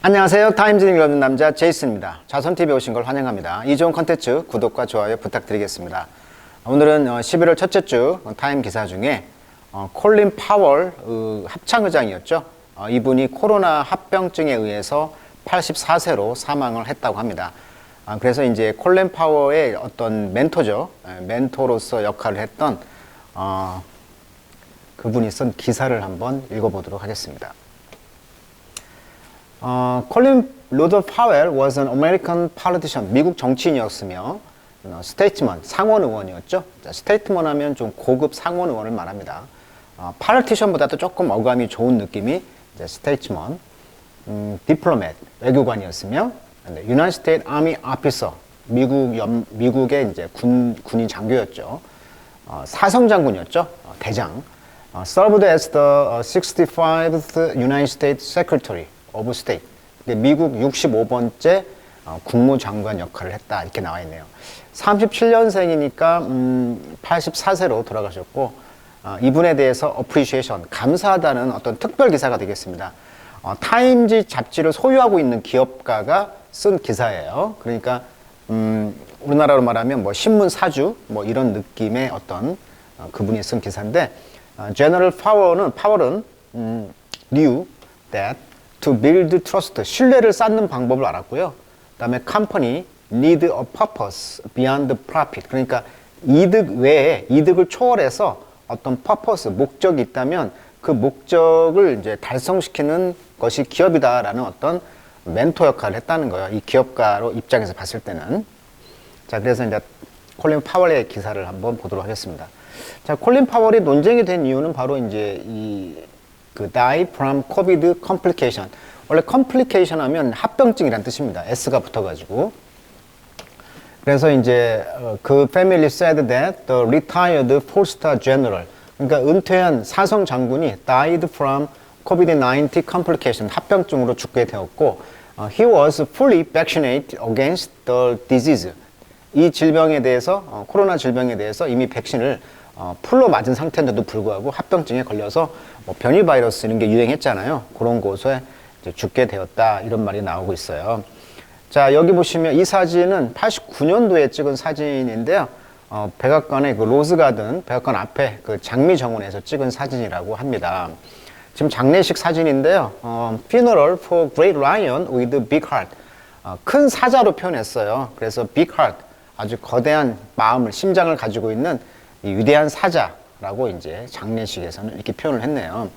안녕하세요. 타임즈 읽는 남자 제이슨입니다. 자선TV에 오신 걸 환영합니다. 이 좋은 컨텐츠 구독과 좋아요 부탁드리겠습니다. 오늘은 11월 첫째 주 타임 기사 중에 콜린 파월 합창의장이었죠. 이분이 코로나 합병증에 의해서 84세로 사망을 했다고 합니다. 그래서 이제 콜린 파월의 어떤 멘토죠. 멘토로서 역할을 했던 그분이 쓴 기사를 한번 읽어보도록 하겠습니다. 콜린 루더 파웰 was an American politician. 미국 정치인이었으며 statesman, 상원 의원이었죠. 스테이트먼 하면 좀 고급 상원 의원을 말합니다. politician보다도 조금 어감이 좋은 느낌이 statesman, diplomat, 외교관이었으며 United States Army officer, 미국의 이제 군인 장교였죠. 사성 장군이었죠. 대장. served as the 65th United States Secretary of State. 미국 65번째 국무장관 역할을 했다. 이렇게 나와 있네요. 37년생이니까 84세로 돌아가셨고, 이분에 대해서 appreciation, 감사하다는 어떤 특별 기사가 되겠습니다. 타임지 잡지를 소유하고 있는 기업가가 쓴 기사예요. 그러니까 우리나라로 말하면 뭐 신문 사주 뭐 이런 느낌의 어떤 그분이 쓴 기사인데, General 파월은 knew that to build trust, 신뢰를 쌓는 방법을 알았고요. 그다음에 company need a purpose beyond profit. 그러니까 이득 외에, 이득을 초월해서 어떤 purpose, 목적이 있다면 그 목적을 이제 달성시키는 것이 기업이다라는 어떤 멘토 역할을 했다는 거예요. 이 기업가로 입장에서 봤을 때는. 자, 그래서 이제 콜린 파월의 기사를 한번 보도록 하겠습니다. 자, 콜린 파월이 논쟁이 된 이유는 바로 이제 die from COVID complication. 원래 complication 하면 합병증이란 뜻입니다. S가 붙어가지고. 그래서 이제 그 family said that the retired 4-star general, 그러니까 은퇴한 사성 장군이 died from COVID-19 complication, 합병증으로 죽게 되었고, he was fully vaccinated against the disease. 이 질병에 대해서, 코로나 질병에 대해서 이미 백신을 풀로 맞은 상태인데도 불구하고 합병증에 걸려서 뭐 변이 바이러스 이런 게 유행했잖아요. 그런 곳에 이제 죽게 되었다, 이런 말이 나오고 있어요. 자, 여기 보시면 이 사진은 89년도에 찍은 사진인데요. 백악관의 그 로즈가든 백악관 앞에 그 장미 정원에서 찍은 사진이라고 합니다. 지금 장례식 사진인데요. Funeral for Great Lion with Big Heart. 큰 사자로 표현했어요. 그래서 Big Heart, 아주 거대한 마음을, 심장을 가지고 있는 이 위대한 사자라고 이제 장례식에서는 이렇게 표현을 했네요.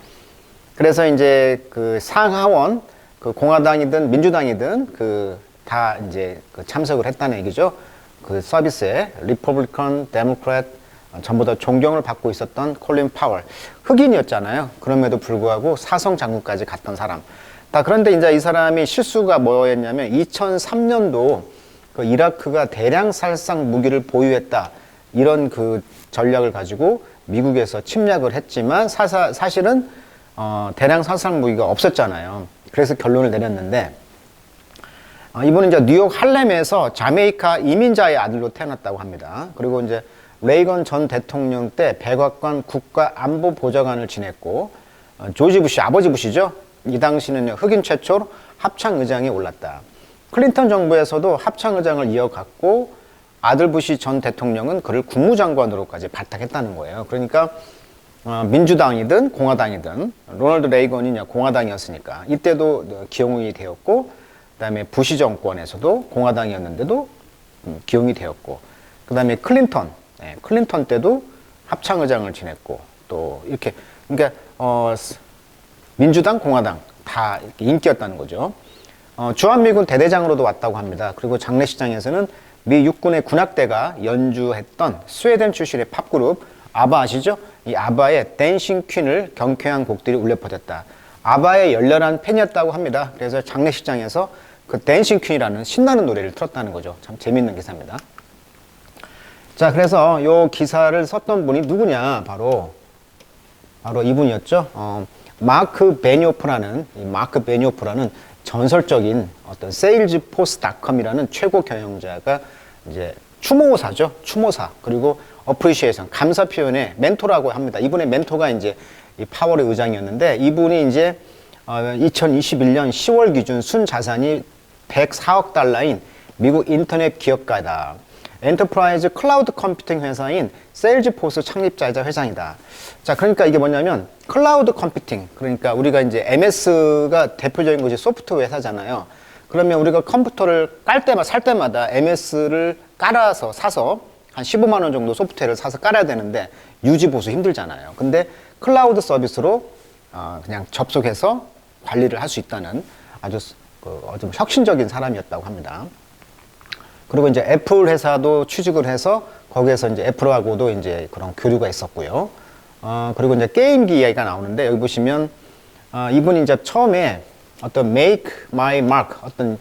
그래서 이제 그 상하원, 그 공화당이든 민주당이든 다 이제 참석을 했다는 얘기죠. 그 서비스에 리퍼블리컨, 데모크래트 전부 다 존경을 받고 있었던 콜린 파월. 흑인이었잖아요. 그럼에도 불구하고 사성 장군까지 갔던 사람. 그런데 이제 이 사람이 실수가 뭐였냐면 2003년도 그 이라크가 대량 살상 무기를 보유했다, 이런 그 전략을 가지고 미국에서 침략을 했지만 사실은 대량 살상 무기가 없었잖아요. 그래서 결론을 내렸는데, 이분은 이제 뉴욕 할렘에서 자메이카 이민자의 아들로 태어났다고 합니다. 그리고 이제 레이건 전 대통령 때 백악관 국가안보보좌관을 지냈고, 조지 부시, 아버지 부시죠. 이 당시는 흑인 최초로 합창의장에 올랐다. 클린턴 정부에서도 합창의장을 이어갔고, 아들 부시 전 대통령은 그를 국무장관으로까지 발탁했다는 거예요. 그러니까 민주당이든 공화당이든, 로널드 레이건이 공화당이었으니까 이때도 기용이 되었고, 그 다음에 부시 정권에서도 공화당이었는데도 기용이 되었고, 그 다음에 클린턴 때도 합창의장을 지냈고, 또 이렇게, 그러니까 민주당, 공화당 다 인기였다는 거죠. 주한미군 대대장으로도 왔다고 합니다. 그리고 장례식장에서는 미 육군의 군악대가 연주했던 스웨덴 출신의 팝그룹 아바 아시죠? 이 아바의 댄싱 퀸을 경쾌한 곡들이 울려 퍼졌다. 아바의 열렬한 팬이었다고 합니다. 그래서 장례식장에서 그 댄싱 퀸이라는 신나는 노래를 틀었다는 거죠. 참 재밌는 기사입니다. 자, 그래서 요 기사를 썼던 분이 누구냐? 바로 이분이었죠. 마크 베니오프라는 전설적인 어떤 salesforce.com이라는 최고 경영자가 이제 추모사죠. 추모사. 그리고 appreciation, 감사 표현의 멘토라고 합니다. 이분의 멘토가 이제 이 파월의 의장이었는데, 이분이 이제 2021년 10월 기준 순자산이 104억 달러인 미국 인터넷 기업가다. 엔터프라이즈 클라우드 컴퓨팅 회사인 세일즈포스 창립자이자 회장이다. 자, 그러니까 이게 뭐냐면 클라우드 컴퓨팅, 그러니까 우리가 이제 MS가 대표적인 것이 소프트웨어 회사잖아요. 그러면 우리가 컴퓨터를 살 때마다 MS를 사서 한 15만 원 정도 소프트웨어를 사서 깔아야 되는데 유지 보수 힘들잖아요. 근데 클라우드 서비스로 그냥 접속해서 관리를 할 수 있다는 아주 좀 혁신적인 사람이었다고 합니다. 그리고 이제 애플 회사도 취직을 해서 거기에서 이제 애플하고도 이제 그런 교류가 있었고요. 그리고 이제 게임기 이야기가 나오는데 여기 보시면 이분이 이제 처음에 어떤 make my mark, 어떤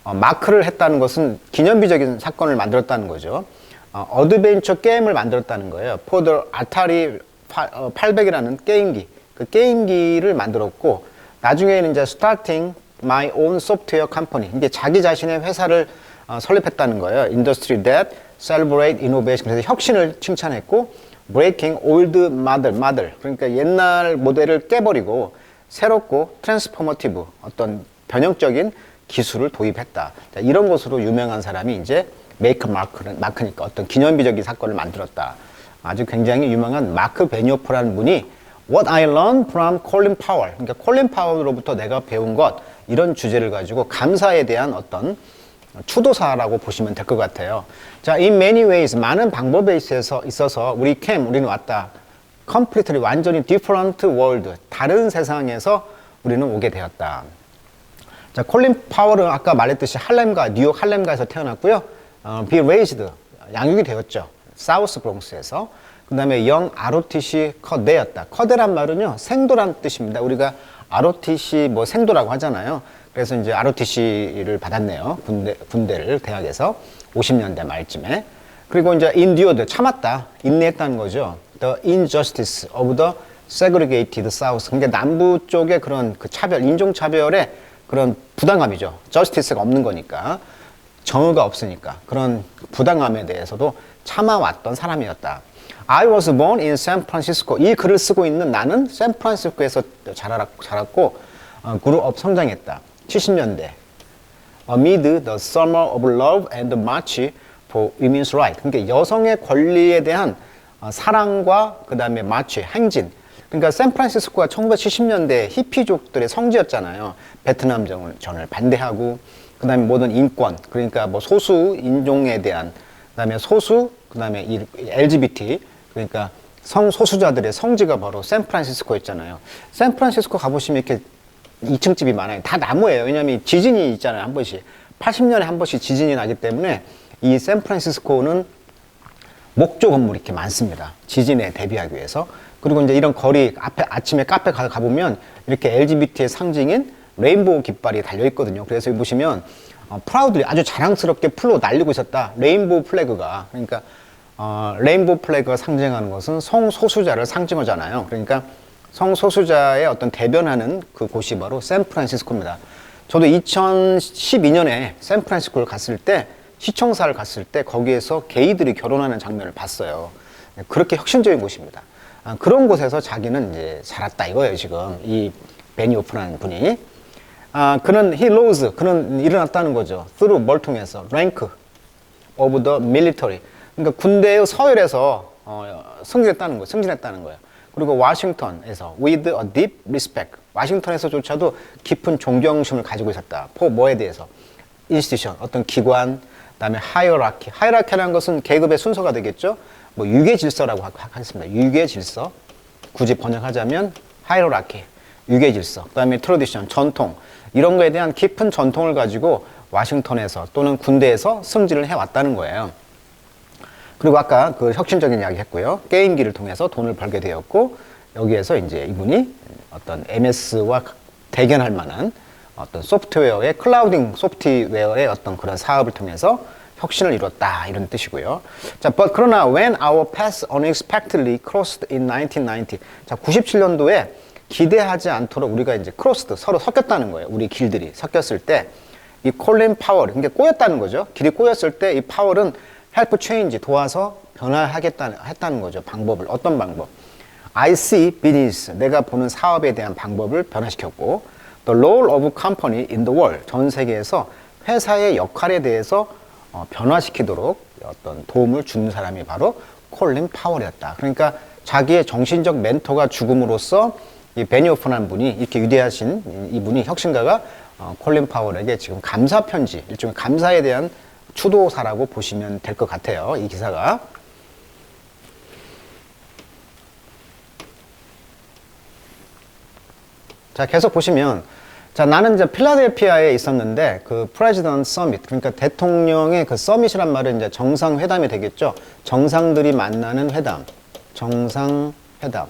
마크를 했다는 것은 기념비적인 사건을 만들었다는 거죠. 어드벤처 게임을 만들었다는 거예요. for the Atari 800이라는 게임기. 그 게임기를 만들었고 나중에는 이제 starting my own software company. 이게 자기 자신의 회사를 설립했다는 거예요. Industry that celebrate innovation. 그래서 혁신을 칭찬했고 breaking old model. 그러니까 옛날 모델을 깨버리고 새롭고 트랜스포머티브 어떤 변형적인 기술을 도입했다. 자, 이런 것으로 유명한 사람이 이제 메이크 마크니까 어떤 기념비적인 사건을 만들었다. 아주 굉장히 유명한 마크 베니오프라는 분이 What I learned from Colin Powell. 그러니까 콜린 파월로부터 내가 배운 것 이런 주제를 가지고 감사에 대한 어떤 추도사라고 보시면 될 것 같아요. 자, in many ways 많은 방법에 있어서 우리는 왔다. completely 완전히 different world, 다른 세상에서 우리는 오게 되었다. 자, 콜린 파월은 아까 말했듯이 뉴욕 할렘가에서 태어났고요. be raised, 양육이 되었죠. 사우스 브롱스에서. 그 다음에 영 ROTC 커대였다. 커대란 말은요, 생도란 뜻입니다. 우리가 ROTC 생도라고 하잖아요. 그래서 이제 ROTC를 받았네요. 군대를 대학에서 50년대 말쯤에. 그리고 이제 endured, 참았다. 인내했다는 거죠. The injustice of the segregated South. 그러니까 남부 쪽의 그런 그 인종차별의 그런 부당함이죠. justice가 없는 거니까. 정의가 없으니까. 그런 부당함에 대해서도 참아왔던 사람이었다. I was born in San Francisco. 이 글을 쓰고 있는 나는 샌프란시스코에서 자랐고, grew up 성장했다. 70년대. Amid the summer of love and the march for women's rights. 그러니까 여성의 권리에 대한 사랑과 그 다음에 마치, 행진. 그러니까 샌프란시스코가 1970년대 히피족들의 성지였잖아요. 베트남 전을 반대하고, 그 다음에 모든 인권, 그러니까 소수 인종에 대한, 그 다음에 그 다음에 LGBT, 그러니까 성소수자들의 성지가 바로 샌프란시스코였잖아요. 샌프란시스코 가보시면 이렇게 2층 집이 많아요. 다 나무예요. 왜냐하면 지진이 있잖아요. 한 번씩. 80년에 한 번씩 지진이 나기 때문에 이 샌프란시스코는 목조 건물이 이렇게 많습니다. 지진에 대비하기 위해서. 그리고 이제 이런 거리 앞에 아침에 카페 가보면 이렇게 LGBT의 상징인 레인보우 깃발이 달려 있거든요. 그래서 여기 보시면 프라우드리 아주 자랑스럽게 풀로 날리고 있었다. 레인보우 플래그가. 그러니까 레인보우 플래그가 상징하는 것은 성소수자를 상징하잖아요. 그러니까 성소수자의 어떤 대변하는 그 곳이 바로 샌프란시스코입니다. 저도 2012년에 샌프란시스코를 갔을 때, 시청사를 갔을 때 거기에서 게이들이 결혼하는 장면을 봤어요. 그렇게 혁신적인 곳입니다. 그런 곳에서 자기는 이제 살았다 이거예요, 지금. 이 베니오프라는 분이. 그는 일어났다는 거죠. through 뭘 통해서? rank of the military. 그러니까 군대의 서열에서 승진했다는 거예요. 그리고 워싱턴에서 with a deep respect. 워싱턴에서조차도 깊은 존경심을 가지고 있었다. 뭐에 대해서? institution, 어떤 기관, 그다음에 hierarchy. hierarchy라는 것은 계급의 순서가 되겠죠. 유계 질서라고 하겠습니다. 유계 질서. 굳이 번역하자면 hierarchy, 유계 질서. 그다음에 tradition, 전통. 이런 거에 대한 깊은 전통을 가지고 워싱턴에서 또는 군대에서 승진을 해왔다는 거예요. 그리고 아까 그 혁신적인 이야기 했고요. 게임기를 통해서 돈을 벌게 되었고, 여기에서 이제 이분이 어떤 MS와 대견할 만한 어떤 소프트웨어의 클라우딩 소프트웨어의 어떤 그런 사업을 통해서 혁신을 이뤘다 이런 뜻이고요. 자, 그러나 when our paths unexpectedly crossed in 1990. 자, 97년도에 기대하지 않도록 우리가 이제 크로스드 서로 섞였다는 거예요. 우리 길들이 섞였을 때 이 콜린 파월, 그러니까 꼬였다는 거죠. 길이 꼬였을 때 이 파월은 help change, 도와서 했다는 거죠. 방법을. 어떤 방법? I see business, 내가 보는 사업에 대한 방법을 변화시켰고, The role of company in the world. 전 세계에서 회사의 역할에 대해서 변화시키도록 어떤 도움을 준 사람이 바로 콜린 파월이었다. 그러니까 자기의 정신적 멘토가 죽음으로써 이 베니호프라는 분이 이렇게 위대하신 이분이 혁신가가 콜린 파월에게 지금 감사 편지, 일종의 감사에 대한 추도사라고 보시면 될 것 같아요. 이 기사가. 자, 계속 보시면, 자, 나는 이제 필라델피아에 있었는데, 그 프레지던트 서밋, 그러니까 대통령의 그 서밋이란 말은 이제 정상회담이 되겠죠. 정상들이 만나는 회담. 정상회담.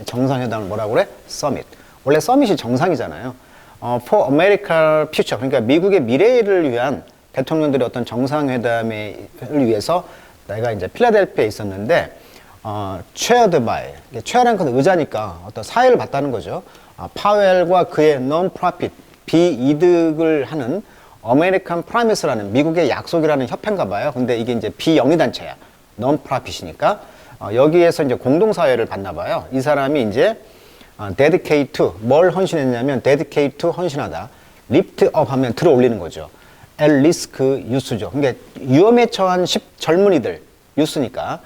정상회담을 뭐라고 그래? 서밋. 원래 서밋이 정상이잖아요. For America's future. 그러니까 미국의 미래를 위한 대통령들의 어떤 정상회담을 위해서 내가 이제 필라델피아에 있었는데, chaired by, chaird라는 건 의자니까 어떤 사회를 봤다는 거죠. 파웰과 그의 non-profit, 비이득을 하는 American Promise라는 미국의 약속이라는 협회인가 봐요. 근데 이게 이제 비영리 단체야. non-profit이니까. 여기에서 이제 공동사회를 봤나 봐요. 이 사람이 이제 dedicate to, 뭘 헌신했냐면 dedicate to 헌신하다. lift up 하면 들어 올리는 거죠. at risk youth죠. 그러니까 위험에 처한 젊은이들, youth니까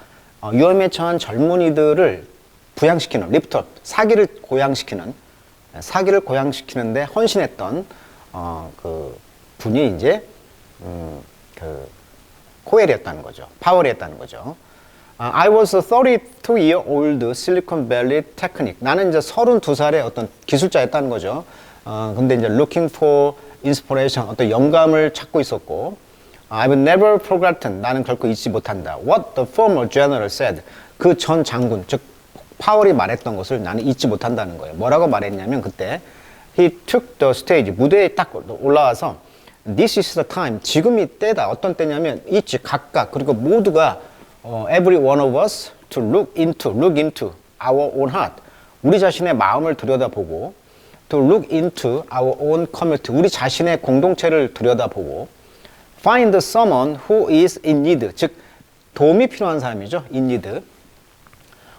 위험에 처한 젊은이들을 부양시키는, lift up, 사기를 고양시키는데 헌신했던 그 분이 이제 그 코엘이었다는 거죠. 파월이었다는 거죠. I was a 32-year-old Silicon Valley technic. 나는 이제 32살의 어떤 기술자였다는 거죠. 근데 이제 looking for inspiration, 어떤 영감을 찾고 있었고, I've never forgotten. 나는 결코 잊지 못한다. What the former general said. 그 전 장군, 즉 파월이 말했던 것을 나는 잊지 못한다는 거예요. 뭐라고 말했냐면 그때 He took the stage. 무대에 딱 올라와서 This is the time. 지금이 때다. 어떤 때냐면 each 각각 그리고 모두가 every one of us to look into our own heart. 우리 자신의 마음을 들여다보고 to look into our own community. 우리 자신의 공동체를 들여다보고 find someone who is in need. 즉 도움이 필요한 사람이죠. in need.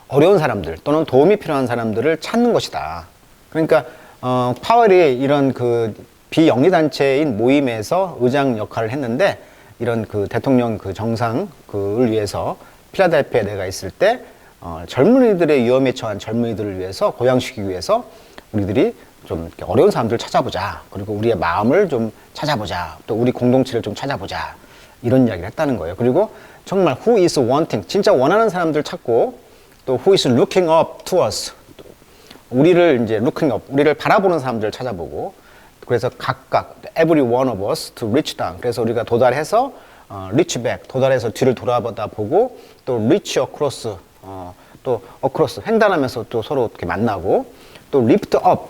어려운 사람들 또는 도움이 필요한 사람들을 찾는 것이다. 그러니까 파월이 이런 그 비영리 단체인 모임에서 의장 역할을 했는데 이런 그 대통령 그 정상 그를 위해서 필라델피아에 내가 있을 때 젊은이들의 위험에 처한 젊은이들을 위해서 고양시키기 위해서 우리들이 좀 이렇게 어려운 사람들을 찾아보자. 그리고 우리의 마음을 좀 찾아보자. 또 우리 공동체를 좀 찾아보자. 이런 이야기를 했다는 거예요. 그리고 정말 who is wanting, 진짜 원하는 사람들 찾고 또 who is looking up to us, 우리를 이제 looking up, 우리를 바라보는 사람들을 찾아보고 그래서 각각 every one of us to reach down. 그래서 우리가 도달해서 reach back, 도달해서 뒤를 돌아보다 보고 또 reach across, 또 across 횡단하면서 또 서로 이렇게 만나고 또 lift up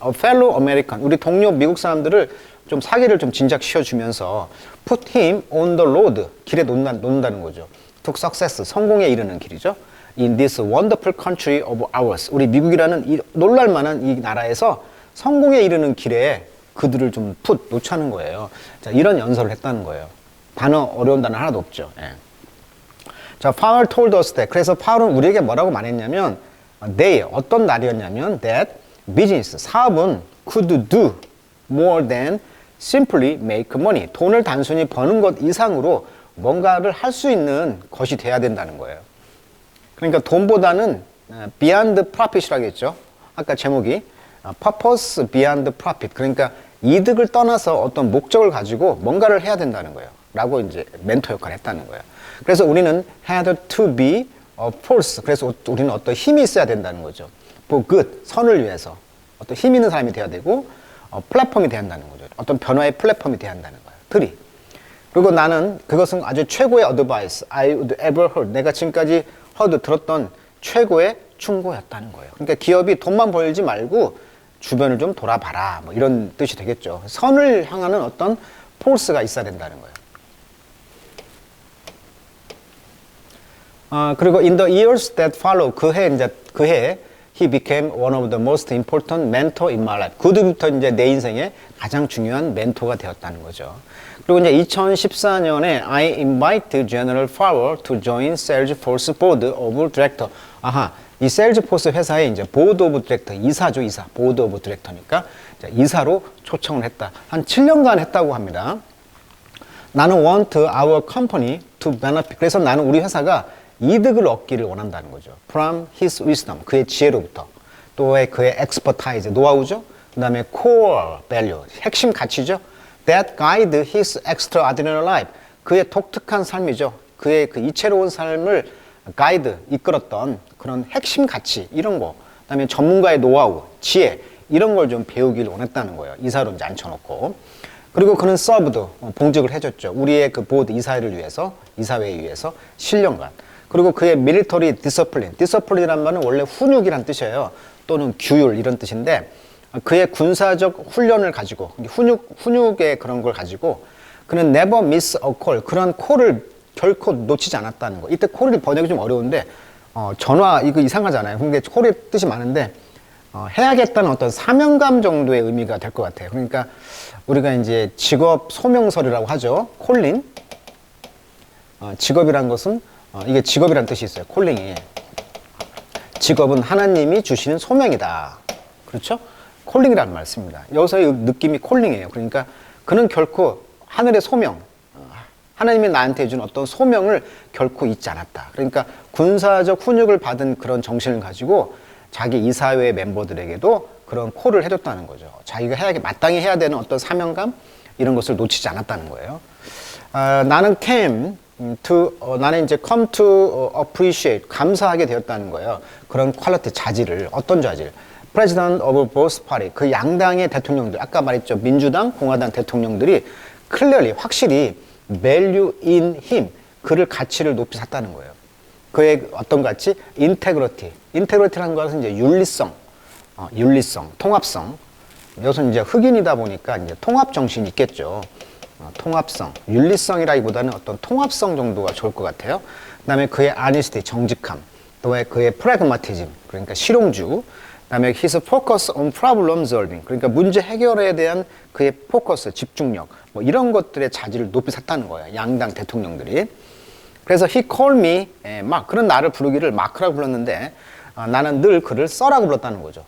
a fellow American, 우리 동료 미국 사람들을 좀 사기를 좀 진작 씌워주면서 put him on the road, 길에 놓는다는 거죠. to success, 성공에 이르는 길이죠. in this wonderful country of ours, 우리 미국이라는 이 놀랄만한 이 나라에서 성공에 이르는 길에 그들을 좀 놓자는 거예요. 자, 이런 연설을 했다는 거예요. 단어, 어려운 단어 하나도 없죠. 예. 자, Paul told us that. 그래서 파울은 우리에게 뭐라고 말했냐면, day, 어떤 날이었냐면, that business, 사업은 could do more than simply make money. 돈을 단순히 버는 것 이상으로 뭔가를 할 수 있는 것이 돼야 된다는 거예요. 그러니까 돈보다는 beyond profit이라고 했죠. 아까 제목이 purpose beyond profit. 그러니까 이득을 떠나서 어떤 목적을 가지고 뭔가를 해야 된다는 거예요. 라고 이제 멘토 역할을 했다는 거예요. 그래서 우리는 had to be a force. 그래서 우리는 어떤 힘이 있어야 된다는 거죠. for good, 선을 위해서. 어떤 힘 있는 사람이 돼야 되고, 플랫폼이 돼야 한다는 거죠. 어떤 변화의 플랫폼이 돼야 한다는 거예요. 들이. 그리고 나는 그것은 아주 최고의 advice I would ever heard. 내가 지금까지 들었던 최고의 충고였다는 거예요. 그러니까 기업이 돈만 벌지 말고 주변을 좀 돌아봐라. 뭐 이런 뜻이 되겠죠. 선을 향하는 어떤 포스가 있어야 된다는 거예요. 그리고 in the years that follow, 그해 he became one of the most important mentor in my life. 그 뒤부터 이제 내 인생의 가장 중요한 멘토가 되었다는 거죠. 그리고 이제 2014년에 I invite General Powell to join Salesforce Board of Director. 아하, 이 세일즈포스 회사의 이제 보드 오브 디렉터, 이사죠, 이사. 보드 오브 디렉터니까 이사로 초청을 했다. 한 7년간 했다고 합니다. 나는 want our company to benefit. 그래서 나는 우리 회사가 이득을 얻기를 원한다는 거죠. From his wisdom. 그의 지혜로부터. 또 그의 expertise, 노하우죠. 그 다음에 core value, 핵심 가치죠. That guide his extraordinary life. 그의 독특한 삶이죠. 그의 그 이채로운 삶을 가이드, 이끌었던 그런 핵심 가치, 이런 거. 그 다음에 전문가의 노하우, 지혜, 이런 걸 좀 배우길 원했다는 거예요. 이사로 이제 앉혀놓고. 그리고 그는 서브도, 봉직을 해줬죠. 우리의 그 보드 이사회를 위해서, 이사회에 위해서 7년간. 그리고 그의 밀리터리 디서플린. 디서플린이란 말은 원래 훈육이란 뜻이에요. 또는 규율, 이런 뜻인데, 그의 군사적 훈련을 가지고, 훈육의 그런 걸 가지고, 그는 never miss a call. 그런 콜을 결코 놓치지 않았다는 거. 이때 콜이 번역이 좀 어려운데, 전화, 이거 이상하잖아요. 근데 콜의 뜻이 많은데, 해야겠다는 어떤 사명감 정도의 의미가 될 것 같아요. 그러니까 우리가 이제 직업 소명서리라고 하죠. 콜링. 직업이란 것은, 이게 직업이란 뜻이 있어요. 콜링이. 직업은 하나님이 주시는 소명이다. 그렇죠? 콜링이라는 말 씁니다. 여기서의 느낌이 콜링이에요. 그러니까 그는 결코 하늘의 소명, 하나님이 나한테 준 어떤 소명을 결코 잊지 않았다. 그러니까 군사적 훈육을 받은 그런 정신을 가지고 자기 이사회 멤버들에게도 그런 콜을 해줬다는 거죠. 자기가 마땅히 해야 되는 어떤 사명감, 이런 것을 놓치지 않았다는 거예요. 나는 나는 이제 come to appreciate, 감사하게 되었다는 거예요. 그런 퀄리티, 자질을. 어떤 자질? President of both party, 그 양당의 대통령들, 아까 말했죠. 민주당, 공화당 대통령들이 clearly, 확실히 value in him, 그를 가치를 높이 샀다는 거예요. 그의 어떤 가치? integrity. integrity라는 것은 이제 윤리성, 통합성. 여기서 이제 흑인이다 보니까 이제 통합 정신이 있겠죠. 통합성, 윤리성이라기보다는 어떤 통합성 정도가 좋을 것 같아요. 그 다음에 그의 honesty, 정직함. 또 그의 pragmatism, 그러니까 실용주. 그 다음에 his focus on problem solving, 그러니까 문제 해결에 대한 그의 포커스, 집중력, 뭐 이런 것들의 자질을 높이 샀다는 거예요. 양당 대통령들이. 그래서 he called me, 그런 나를 부르기를 마크라고 불렀는데, 나는 늘 그를 써라고 불렀다는 거죠.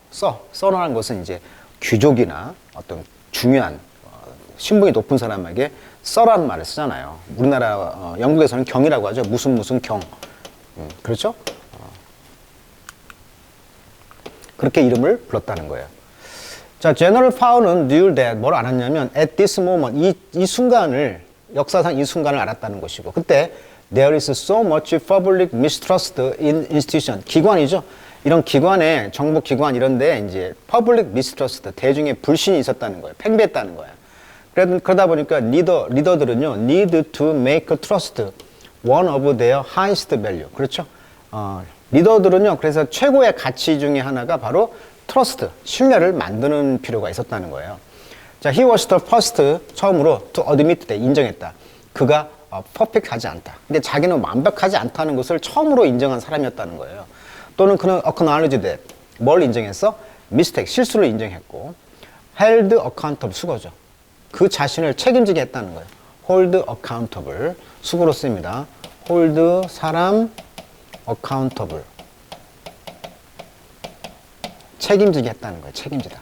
써라는 것은 이제 귀족이나 어떤 중요한, 신분이 높은 사람에게 써라는 말을 쓰잖아요. 우리나라, 영국에서는 경이라고 하죠. 무슨 경. 그렇죠? 그렇게 이름을 불렀다는 거예요. 자, General Powell는 knew that 뭘 알았냐면 at this moment, 이 순간을, 역사상 이 순간을 알았다는 것이고, 그때 there is so much public mistrust in institution, 기관이죠. 이런 기관에, 정부 기관 이런데 이제 public mistrust, 대중의 불신이 있었다는 거예요. 팽배했다는 거예요. 그러다 보니까 리더들은요, need to make trust one of their highest value. 그렇죠? 리더들은요, 그래서 최고의 가치 중에 하나가 바로 트러스트, 신뢰를 만드는 필요가 있었다는 거예요. 자, he was the first, 처음으로 to admit that, 인정했다. 그가 perfect하지 않다. 근데 자기는 완벽하지 않다는 것을 처음으로 인정한 사람이었다는 거예요. 또는 그는 acknowledged that, 뭘 인정했어? mistake, 실수를 인정했고, held accountable, 수거죠. 그 자신을 책임지게 했다는 거예요. hold accountable, 수고로 씁니다. hold, 사람, accountable, 책임지게 했다는 거예요. 책임지다.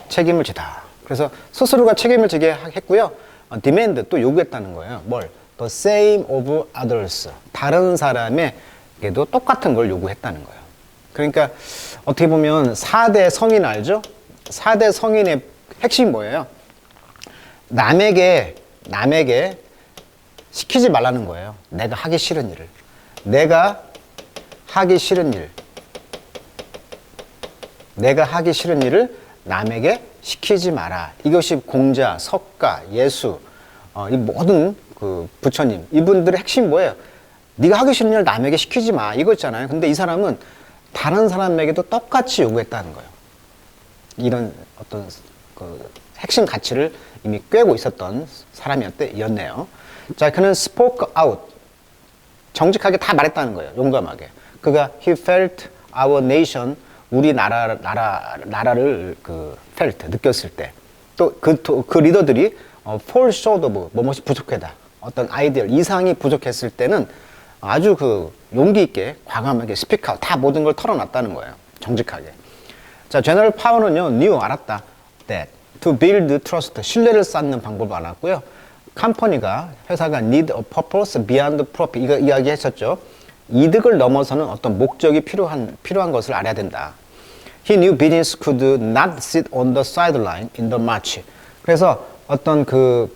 책임을 지다. 그래서 스스로가 책임을 지게 했고요. demand, 또 요구했다는 거예요. 뭘? the same of others, 다른 사람에게도 똑같은 걸 요구했다는 거예요. 그러니까 어떻게 보면 4대 성인 알죠? 4대 성인의 핵심이 뭐예요? 남에게 시키지 말라는 거예요. 내가 하기 싫은 일을. 내가 하기 싫은 일을 남에게 시키지 마라. 이것이 공자, 석가, 예수, 이 모든 그 부처님, 이분들의 핵심이 뭐예요? 네가 하기 싫은 일을 남에게 시키지 마. 이거 있잖아요. 근데 이 사람은 다른 사람에게도 똑같이 요구했다는 거예요. 이런 어떤 그 핵심 가치를 이미 꿰고 있었던 사람이었네요. 자, 그는 spoke out, 정직하게 다 말했다는 거예요. 용감하게. 그가 he felt our nation, 우리 나라를 그 felt, 느꼈을 때. 또 그 리더들이 fall short of, 뭐뭇이 부족하다. 어떤 아이디어, 이상이 부족했을 때는 아주 그 용기 있게 과감하게 스피크아웃 다 모든 걸 털어놨다는 거예요. 정직하게. 자, 제너럴 파워는요, knew 알았다. that to build trust 신뢰를 쌓는 방법을 알았고요. 컴퍼니가 회사가 need a purpose beyond profit 이거 이야기했었죠. 이득을 넘어서는 어떤 목적이 필요한 것을 알아야 된다. He knew business could not sit on the sideline in the march. 그래서 어떤 그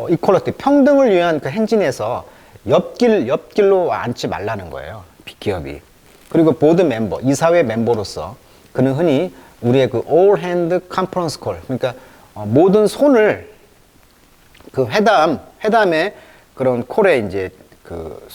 이퀄리티 평등을 위한 그 행진에서 옆길로 앉지 말라는 거예요. 기업이. 그리고 보드 멤버, 이사회 멤버로서 그는 흔히 우리의 그 all hand conference call, 그러니까 모든 손을 그 회담의 그런 콜에 이제 그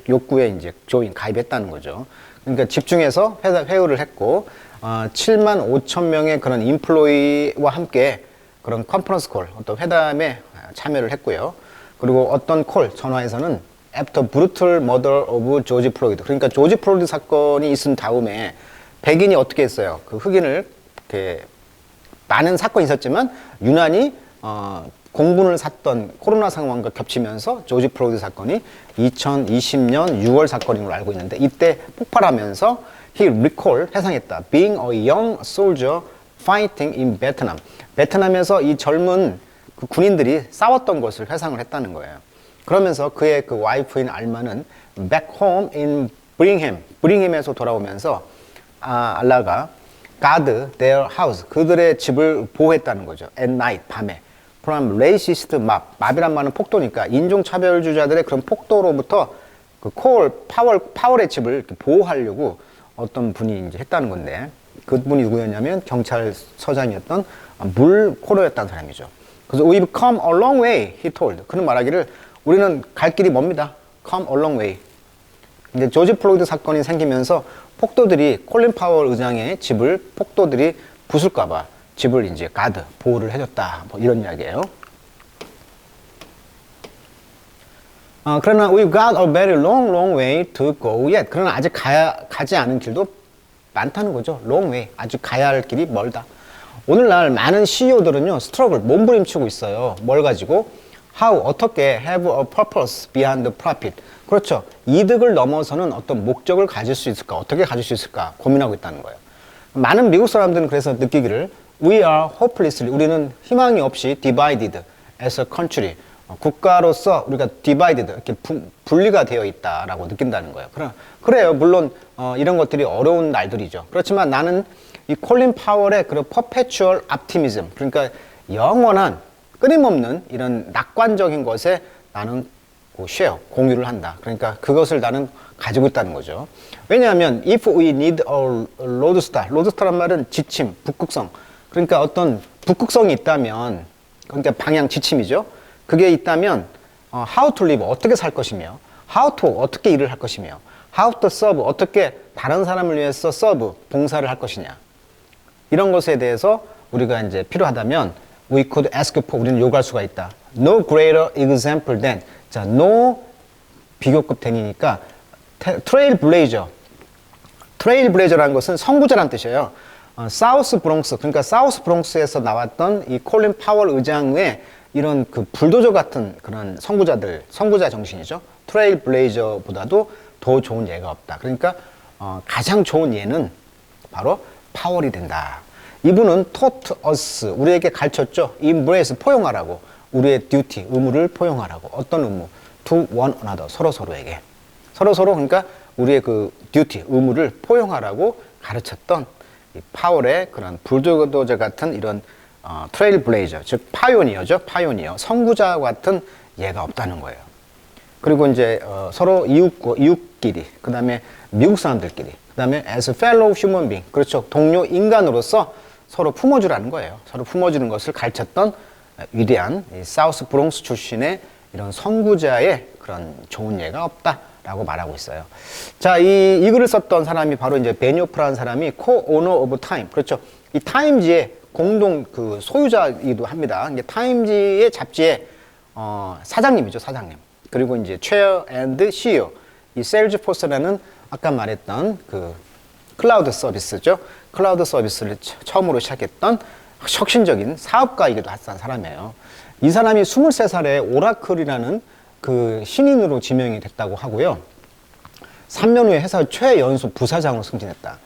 욕구에 이제 가입했다는 거죠. 그러니까 집중해서 회의를 했고, 7만 5천 명의 그런 인플로이와 함께 그런 컨퍼런스 콜, 어떤 회담에 참여를 했고요. 그리고 어떤 전화에서는 after brutal murder of 조지 플로이드. 그러니까 조지 플로이드 사건이 있은 다음에 백인이 어떻게 했어요? 그 흑인을 이렇게 많은 사건이 있었지만 유난히 공분을 샀던 코로나 상황과 겹치면서 조지 플로이드 사건이 2020년 6월 사건인 걸로 알고 있는데 이때 폭발하면서 he recall 회상했다. Being a young soldier fighting in Vietnam. 베트남에서 이 젊은 그 군인들이 싸웠던 것을 회상을 했다는 거예요. 그러면서 그의 그 와이프인 알마는 back home in Birmingham에서 돌아오면서 알라가 guard their house 그들의 집을 보호했다는 거죠. At night 밤에 from racist mob이란 말은 폭도니까 인종차별주자들의 그런 폭도로부터 그 파월의 집을 이렇게 보호하려고 어떤 분이 이제 했다는 건데 그분이 누구였냐면 경찰서장이었던 물 코로였다는 사람이죠. 그래서 we've come a long way, he told. 그는 말하기를 우리는 갈 길이 멉니다. come a long way. 근데 조지 플로이드 사건이 생기면서 폭도들이 콜린 파월 의장의 집을 폭도들이 부술까봐 집을 이제 보호를 해줬다. 뭐 이런 이야기예요. 그러나 we've got a very long way to go yet. 그러나 아직 가지 않은 길도 많다는 거죠. long way. 아직 가야 할 길이 멀다. 오늘날 많은 CEO들은요, 스트러글, 몸부림치고 있어요. 뭘 가지고? How, 어떻게 have a purpose beyond profit. 그렇죠. 이득을 넘어서는 어떤 목적을 가질 수 있을까? 어떻게 가질 수 있을까? 고민하고 있다는 거예요. 많은 미국 사람들은 그래서 느끼기를 We are hopelessly, 우리는 희망이 없이 divided as a country. 국가로서 우리가 divided, 이렇게 분리가 되어 있다라고 느낀다는 거예요. 그래요. 물론 이런 것들이 어려운 날들이죠. 그렇지만 나는 이 콜린 파월의 그런 perpetual optimism, 그러니까 영원한 끊임없는 이런 낙관적인 것에 나는 공유를 한다. 그러니까 그것을 나는 가지고 있다는 거죠. 왜냐하면 if we need a 로드스타란 말은 지침, 북극성. 그러니까 어떤 북극성이 있다면, 그러니까 방향 지침이죠. 그게 있다면 how to live, 어떻게 살 것이며 how to work, 어떻게 일을 할 것이며 how to serve, 어떻게 다른 사람을 위해서 serve, 봉사를 할 것이냐. 이런 것에 대해서 우리가 이제 필요하다면 we could ask for, 우리는 요구할 수가 있다. No greater example than, 자, no 비교급 된이니까 트레일블레이저라는 것은 선구자라는 뜻이에요. 사우스 브롱스, 그러니까 사우스 브롱스에서 나왔던 이 콜린 파월 의장의 이런 그 불도저 같은 그런 선구자 정신이죠. 트레일블레이저보다도 더 좋은 예가 없다. 그러니까 가장 좋은 예는 바로 파월이 된다. 이분은 taught us, 우리에게 가르쳤죠. embrace, 포용하라고. 우리의 duty, 의무를 포용하라고. 어떤 의무? to one another, 서로에게. 그러니까 우리의 그 duty, 의무를 포용하라고 가르쳤던 이 파월의 그런 불도저 같은 이런 트레일블레이저, 즉 파이오니어, 선구자 같은 예가 없다는 거예요. 그리고 이제 서로 이웃끼리, 그 다음에 미국 사람들끼리, 그 다음에 as a fellow human being, 그렇죠. 동료 인간으로서 서로 품어주라는 거예요. 서로 품어주는 것을 가르쳤던 위대한 이 사우스 브롱스 출신의 이런 선구자의 그런 좋은 예가 없다라고 말하고 있어요. 자, 이 글을 썼던 사람이 바로 이제 베니오프라는 사람이 co-owner of Time, 그렇죠. 이 타임지의 공동 그 소유자이기도 합니다. 이게 타임지의 잡지의 사장님이죠, 사장님. 그리고 이제 Chair and CEO, 이 세일즈포스라는 아까 말했던 그 클라우드 서비스죠. 클라우드 서비스를 처음으로 시작했던 혁신적인 사업가이기도 한 사람이에요. 이 사람이 23살에 오라클이라는 그 신인으로 지명이 됐다고 하고요. 3년 후에 회사 최연소 부사장으로 승진했다.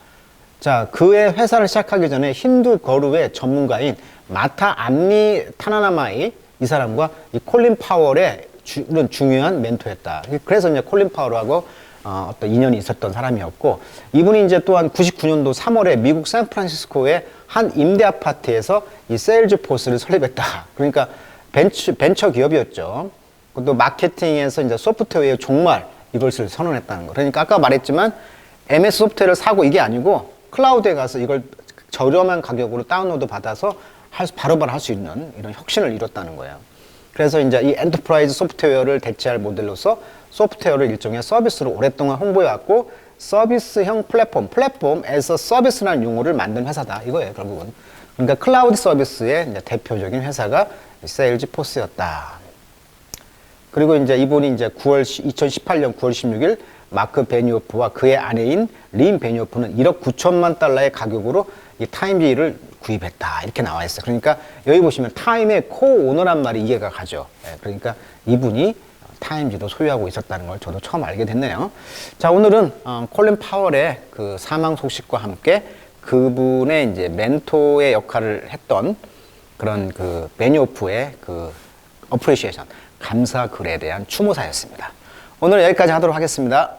자, 그의 회사를 시작하기 전에 힌두 거루의 전문가인 마타 암니 타나나마이 이 사람과 이 콜린 파월의 이런 중요한 멘토였다. 그래서 이제 콜린 파월하고 어떤 인연이 있었던 사람이었고, 이분이 이제 또한 99년도 3월에 미국 샌프란시스코의 한 임대 아파트에서 이 세일즈 포스를 설립했다. 그러니까 벤처 기업이었죠. 또 마케팅에서 이제 소프트웨어 종말 이것을 선언했다는 거. 그러니까 아까 말했지만 MS 소프트웨어를 사고 이게 아니고 클라우드에 가서 이걸 저렴한 가격으로 다운로드 받아서 바로바로 할 수 있는 이런 혁신을 이뤘다는 거예요. 그래서 이제 이 엔터프라이즈 소프트웨어를 대체할 모델로서 소프트웨어를 일종의 서비스로 오랫동안 홍보해왔고, 서비스형 플랫폼에서 서비스라는 용어를 만든 회사다 이거예요, 결국은. 그러니까 클라우드 서비스의 이제 대표적인 회사가 세일즈포스였다. 그리고 이제 이분이 이제 2018년 9월 16일 마크 베니오프와 그의 아내인 린 베니오프는 1억 9천만 달러의 가격으로 이 타임지를 구입했다. 이렇게 나와 있어요. 그러니까 여기 보시면 타임의 코오너란 말이 이해가 가죠. 그러니까 이분이 타임지도 소유하고 있었다는 걸 저도 처음 알게 됐네요. 자, 오늘은 콜린 파월의 그 사망 소식과 함께 그분의 이제 멘토의 역할을 했던 그런 그 베니오프의 그 어프리시에이션, 감사 글에 대한 추모사였습니다. 오늘 여기까지 하도록 하겠습니다.